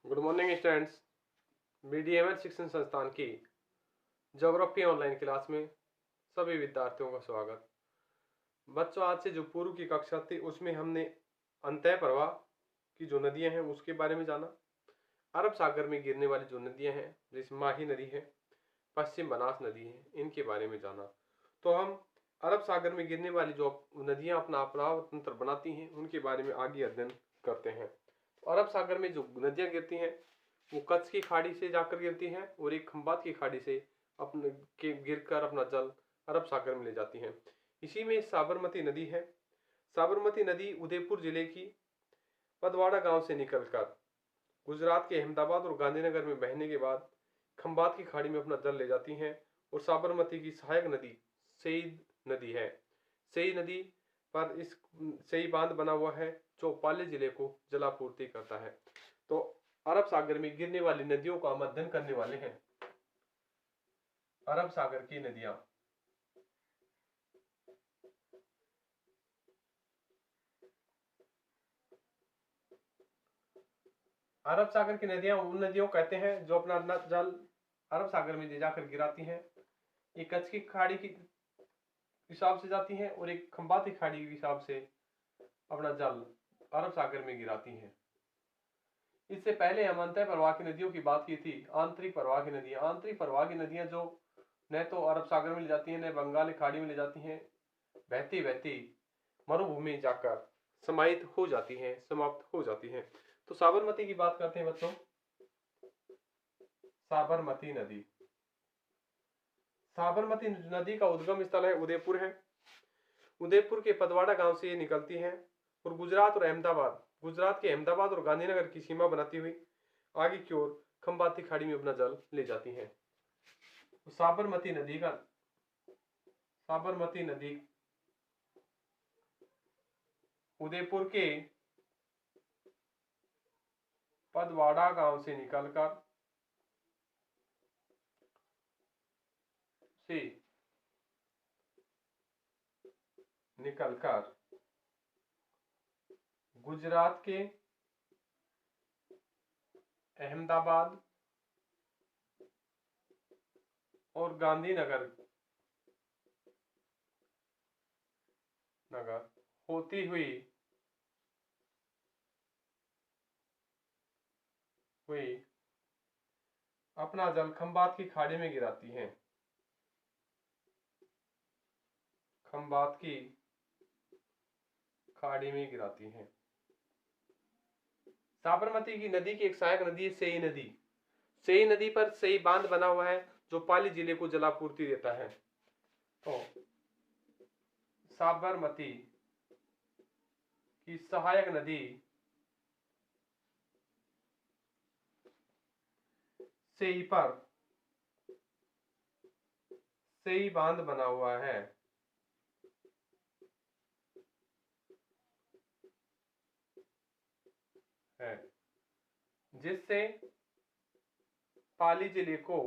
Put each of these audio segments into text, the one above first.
Good morning students. BDMH शिक्षण संस्थान की ज्योग्राफी ऑनलाइन क्लास में सभी विद्यार्थियों का स्वागत। बच्चों, आज से जो पूर्व की कक्षा थी उसमें हमने अंतः प्रवाह की जो नदियां हैं उसके बारे में जाना। अरब सागर में गिरने वाली जो नदियां हैं जैसे माही नदी है, पश्चिम बनास नदी है, इनके बारे में जाना। तो हम अरब सागर में गिरने वाली जो नदियां अपना अपराव तंत्र बनाती हैं उनके बारे में आगे अध्ययन करते हैं। तो अरब सागर में जो नदियां गिरती हैं वो कच्छ की खाड़ी से जाकर गिरती हैं और एक खंबात की खाड़ी से अपने के गिरकर अपना जल अरब सागर में ले जाती हैं। इसी में साबरमती नदी है। साबरमती नदी उदयपुर जिले की पदवाड़ा गांव से निकलकर गुजरात के अहमदाबाद और गांधीनगर में बहने के बाद खंबात की खाड़ी में अपना जल ले जाती हैं और साबरमती की सहायक नदी सईद नदी है। सई नदी पर इस सई बांध बना हुआ है जो पाली जिले को जलापूर्ति करता है। तो अरब सागर में गिरने वाली नदियों का हम अध्ययन करने वाले हैं। अरब सागर की नदियां। अरब सागर की नदियां उन नदियों कहते हैं जो अपना जल अरब सागर में ले जाकर गिराती हैं। एक कच्छ की खाड़ी की हिसाब से जाती हैं और एक खंबाती खाड़ी के हिसाब से अपना जल अरब सागर में गिराती हैं। इससे पहले हम अंतः प्रवाह की नदियों की बात की थी। आंतरिक प्रवाह की नदियां, आंतरिक प्रवाह की नदियां जो न तो अरब सागर में ले जाती हैं न बंगाल की खाड़ी में ले जाती हैं, बहती बहती मरुभूमि जाकर समाहित हो जाती हैं, समाप्त हो जाती हैं। तो साबरमती की बात करते हैं बच्चों। साबरमती नदी, साबरमती नदी का उद्गम स्थल है उदयपुर है। उदयपुर के पदवाड़ा गांव से ये निकलती है और गुजरात के अहमदाबाद और गांधीनगर की सीमा बनाती हुई आगे की ओर खंबाती खाड़ी में अपना जल ले जाती है। साबरमती नदी उदयपुर के पदवाड़ा गांव से निकलकर गुजरात के अहमदाबाद और गांधीनगर होती हुई अपना जल खंबात की खाड़ी में गिराती हैं। खंबात की खाड़ी में गिराती हैं। साबरमती की नदी की एक सहायक नदी है सई नदी। सई नदी पर सई बांध बना हुआ है जो पाली जिले को जलापूर्ति देता है। तो साबरमती की सहायक नदी सई पर सई बांध बना हुआ है जिससे पाली जिले को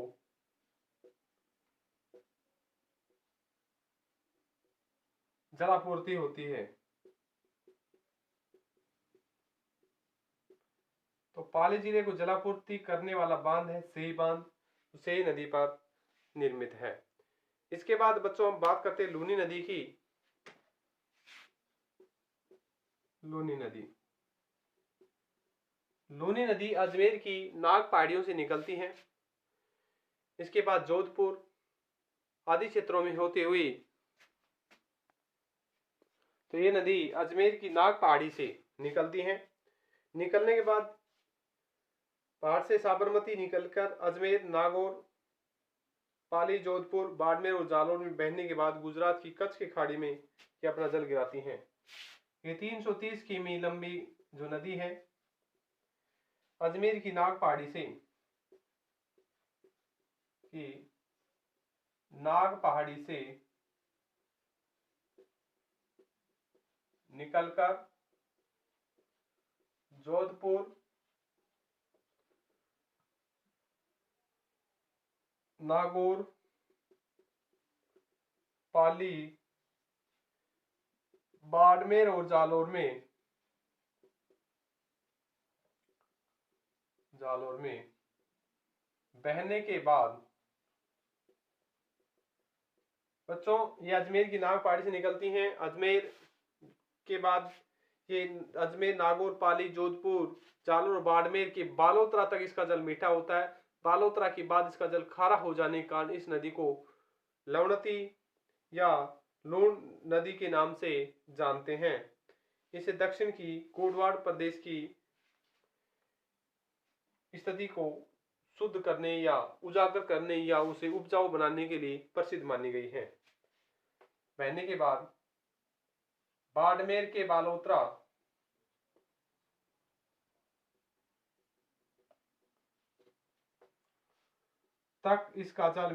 जलापूर्ति होती है। तो पाली जिले को जलापूर्ति करने वाला बांध है सई बांध, सई नदी पर निर्मित है। इसके बाद बच्चों हम बात करते हैं लूनी नदी की। लूनी नदी अजमेर की नाग पहाड़ियों से निकलती है। इसके बाद जोधपुर आदि क्षेत्रों में होती हुई तो ये नदी अजमेर की नाग पहाड़ी से निकलती है। निकलने के बाद पहाड़ से साबरमती निकलकर अजमेर, नागौर, पाली, जोधपुर, बाड़मेर और जालौर में बहने के बाद गुजरात की कच्छ की खाड़ी में ये अपना जल गिराती हैं। ये 330 किमी लंबी जो नदी है अजमेर की नाग पहाड़ी से निकलकर जोधपुर, नागौर, पाली, बाड़मेर और जालौर में जालोर में बहने के बाद बच्चों ये अजमेर की नाग पहाड़ी से निकलती हैं। अजमेर के बाद ये अजमेर, नागौर, पाली, जोधपुर, जालोर और बाड़मेर के बालोतरा तक इसका जल मीठा होता है। बालोतरा के बाद इसका जल खारा हो जाने के कारण इस नदी को लवणती या लूण नदी के नाम से जानते हैं। इसे दक्षिण की गोडवाड़ प्रदेश की स्थिति को शुद्ध करने या उजागर करने या उसे उपजाऊ बनाने के लिए प्रसिद्ध मानी गई है। बहने के बाद बाड़मेर के बालोतरा तक इसका जल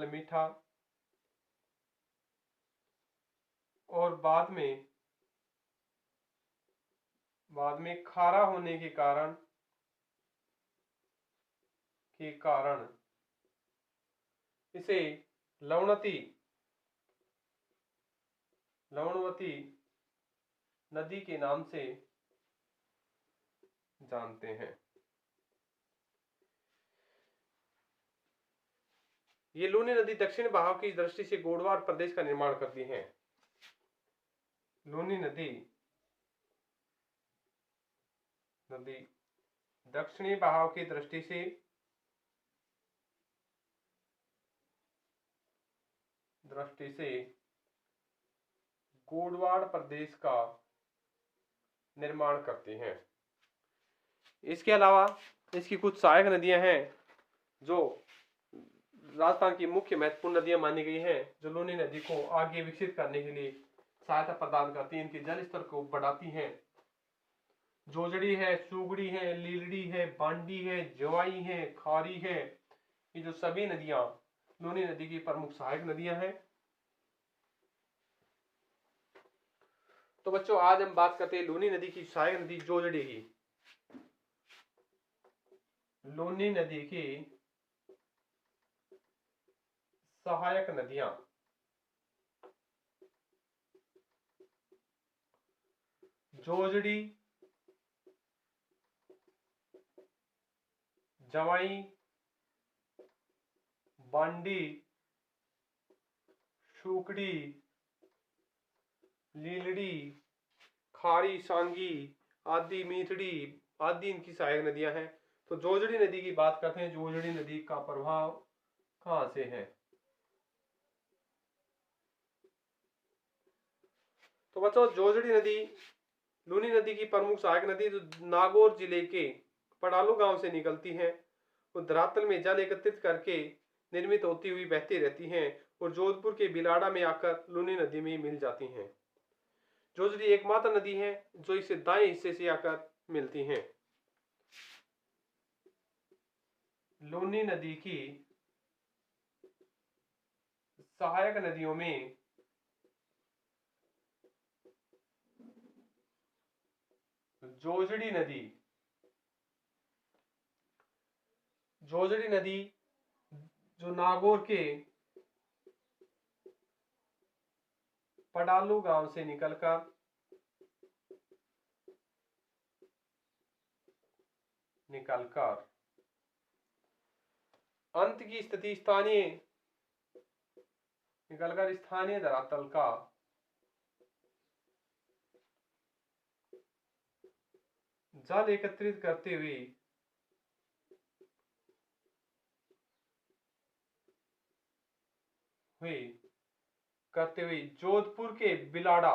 मीठा और बाद में खारा होने के कारण इसे लवणवती नदी के नाम से जानते हैं। ये लूनी नदी दक्षिण बहाव की दृष्टि से गोडवाड़ प्रदेश का निर्माण करती है। लूनी नदी दक्षिणी बहाव की दृष्टि से गोडवाड़ प्रदेश का निर्माण करती हैं। इसके अलावा इसकी कुछ सहायक नदियां हैं जो राजस्थान की मुख्य महत्वपूर्ण नदियां मानी गई हैं, जो लूनी नदी को आगे विकसित करने के लिए सहायता प्रदान करती हैं, इनके जल स्तर को बढ़ाती हैं। जोजड़ी है, सुगड़ी है, लीलड़ी है, बांडी है, जवाई है, खारी है, ये जो सभी नदियां लूनी नदी की प्रमुख सहायक नदियां हैं। तो बच्चों आज हम बात करते हैं लूनी नदी की सहायक नदी जोजड़ी की। लूनी नदी की सहायक नदियां जोजड़ी, जवाई, बांडी, सुकड़ी, लीलड़ी, खारी, सांगी आदि, मीठड़ी आदि इनकी सहायक नदियां हैं। तो जोजड़ी नदी की बात करते हैं। जोजड़ी नदी का प्रभाव कहां से है? तो बच्चों जोजड़ी नदी लूनी नदी की प्रमुख सहायक नदी जो नागौर जिले के पड़ालू गांव से निकलती है, वो धरातल में जल एकत्रित करके निर्मित होती हुई बहती रहती हैं और जोधपुर के बिलाड़ा में आकर लूनी नदी में मिल जाती हैं। जोजड़ी एकमात्र नदी है जो इसे दाएं हिस्से से आकर मिलती हैं। लूनी नदी की सहायक नदियों में जोजड़ी नदी जो नागौर के पड़ालू गांव से निकलकर अंत की स्थिति स्थानीय धरातल का जल एकत्रित करते हुए जोधपुर के बिलाड़ा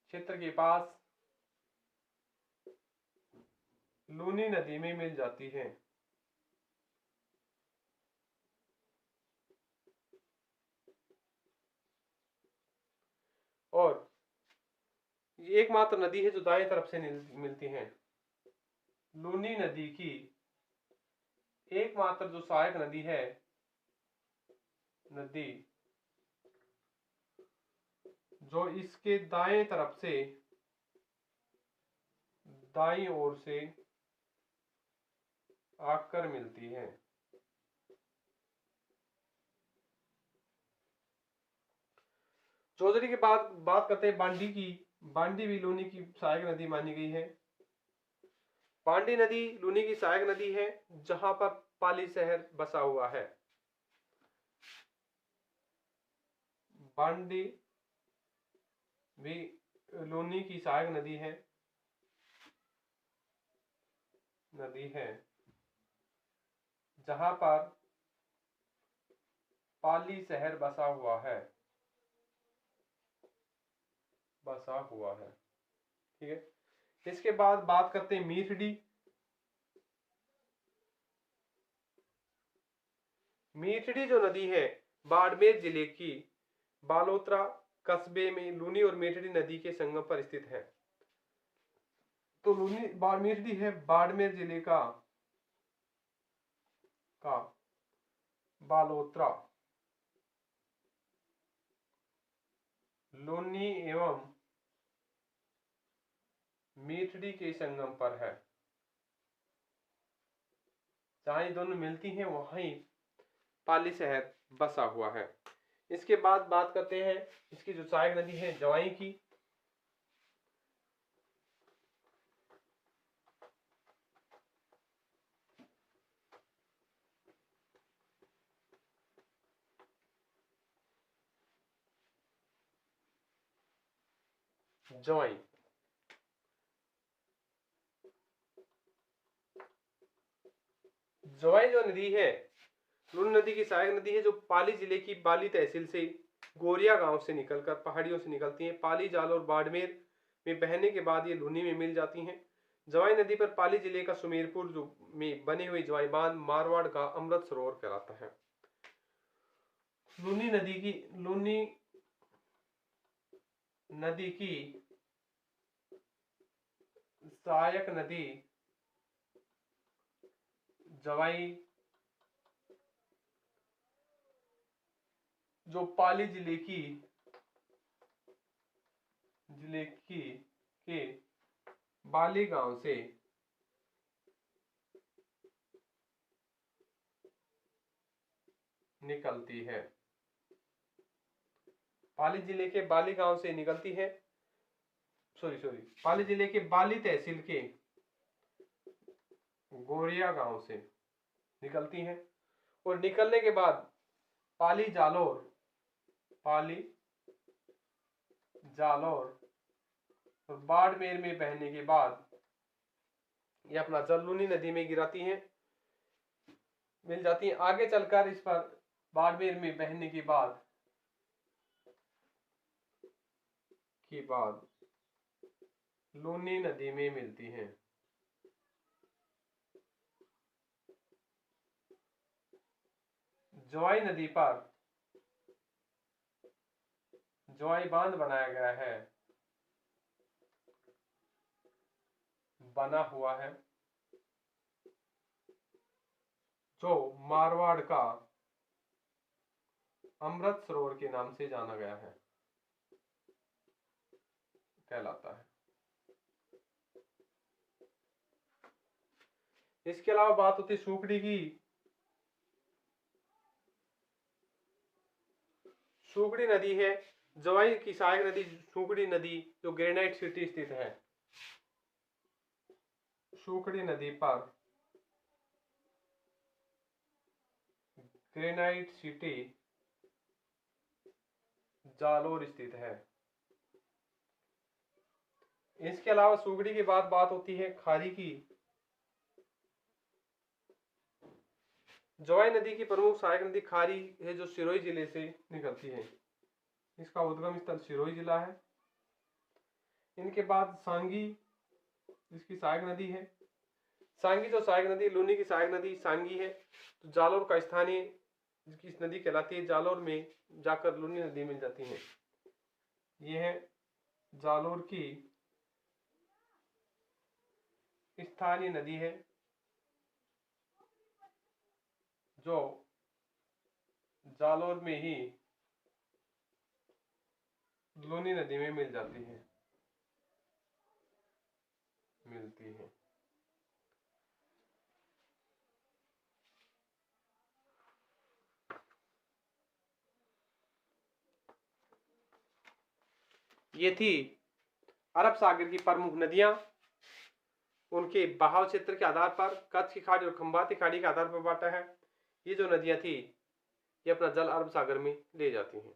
क्षेत्र के पास लूनी नदी में मिल जाती है। और ये एकमात्र नदी है जो दाएं तरफ से मिलती है। लूनी नदी की एकमात्र जो सहायक नदी है जो इसके दाएं तरफ से दाईं ओर से आकर मिलती है। चौधरी के बाद बात करते हैं बांडी की। बांडी भी लूनी की सहायक नदी मानी गई है। बांडी नदी लूनी की सहायक नदी है जहां पर पाली शहर बसा हुआ है। बांडी भी लूनी की सहायक नदी है जहां पर पाली शहर बसा हुआ है। ठीक है। इसके बाद बात करते हैं मीठड़ी। मीठड़ी जो नदी है बाड़मेर जिले की बालोतरा कस्बे में लूनी और मीठड़ी नदी के संगम पर स्थित है। तो मीठड़ी है बाड़मेर जिले का बालोतरा लूनी एवं मीठड़ी के संगम पर है। जहां ये दोनों मिलती हैं वहीं पाली शहर बसा हुआ है। इसके बाद बात करते हैं इसकी जो सहायक नदी है जवाई की। जवाई जवाई जो नदी है लूनी नदी की सहायक नदी है जो पाली जिले की बाली तहसील से गोरिया गांव से निकलकर पहाड़ियों से निकलती हैं। पाली जाल और बाड़मेर में बहने के बाद ये लूनी में मिल जाती हैं। जवाई नदी पर पाली जिले का सुमेरपुर में बने हुए जवाई बांध मारवाड़ का अमृत सरोवर कहलाता है। लूनी नदी की सहायक नदी जवाई जो पाली जिले की के बाली गांव से निकलती है। पाली जिले के बाली गांव से निकलती है। पाली जिले के बाली तहसील के गोरिया गांव से निकलती हैं और निकलने के बाद पाली जालौर और बाड़मेर में बहने के बाद ये अपना जल लूनी नदी में गिराती हैं, मिल जाती हैं। आगे चलकर इस पर बाड़मेर में बहने के बाद लूनी नदी में मिलती हैं। जवाई नदी पर जवाई बांध बना हुआ है जो मारवाड़ का अमृत सरोवर के नाम से जाना गया है कहलाता है। इसके अलावा बात होती है सूखड़ी की। सूखड़ी नदी है जवाई की सहायक नदी सूखड़ी नदी जो ग्रेनाइट सिटी स्थित है। सूखड़ी नदी पर ग्रेनाइट सिटी जालोर स्थित है। इसके अलावा सूखड़ी के बाद बात होती है खारी की। जवाई नदी की प्रमुख सहायक नदी खारी है जो सिरोही जिले से निकलती है। इसका उद्गम स्थल सिरोही जिला है। इनके बाद सांगी इसकी सहायक नदी है। सांगी जो सहायक नदी लूनी की सहायक नदी सांगी है तो जालोर का स्थानीय जिसकी इस नदी कहलाती है। जालोर में जाकर लूनी नदी मिल जाती है। यह है जालोर की स्थानीय नदी है जो जालोर में ही लूनी नदी में मिलती है। ये थी अरब सागर की प्रमुख नदियां। उनके बहाव क्षेत्र के आधार पर कच्छ की खाड़ी और खंबाती खाड़ी के आधार पर बांटा है। ये जो नदियां थी ये अपना जल अरब सागर में ले जाती हैं।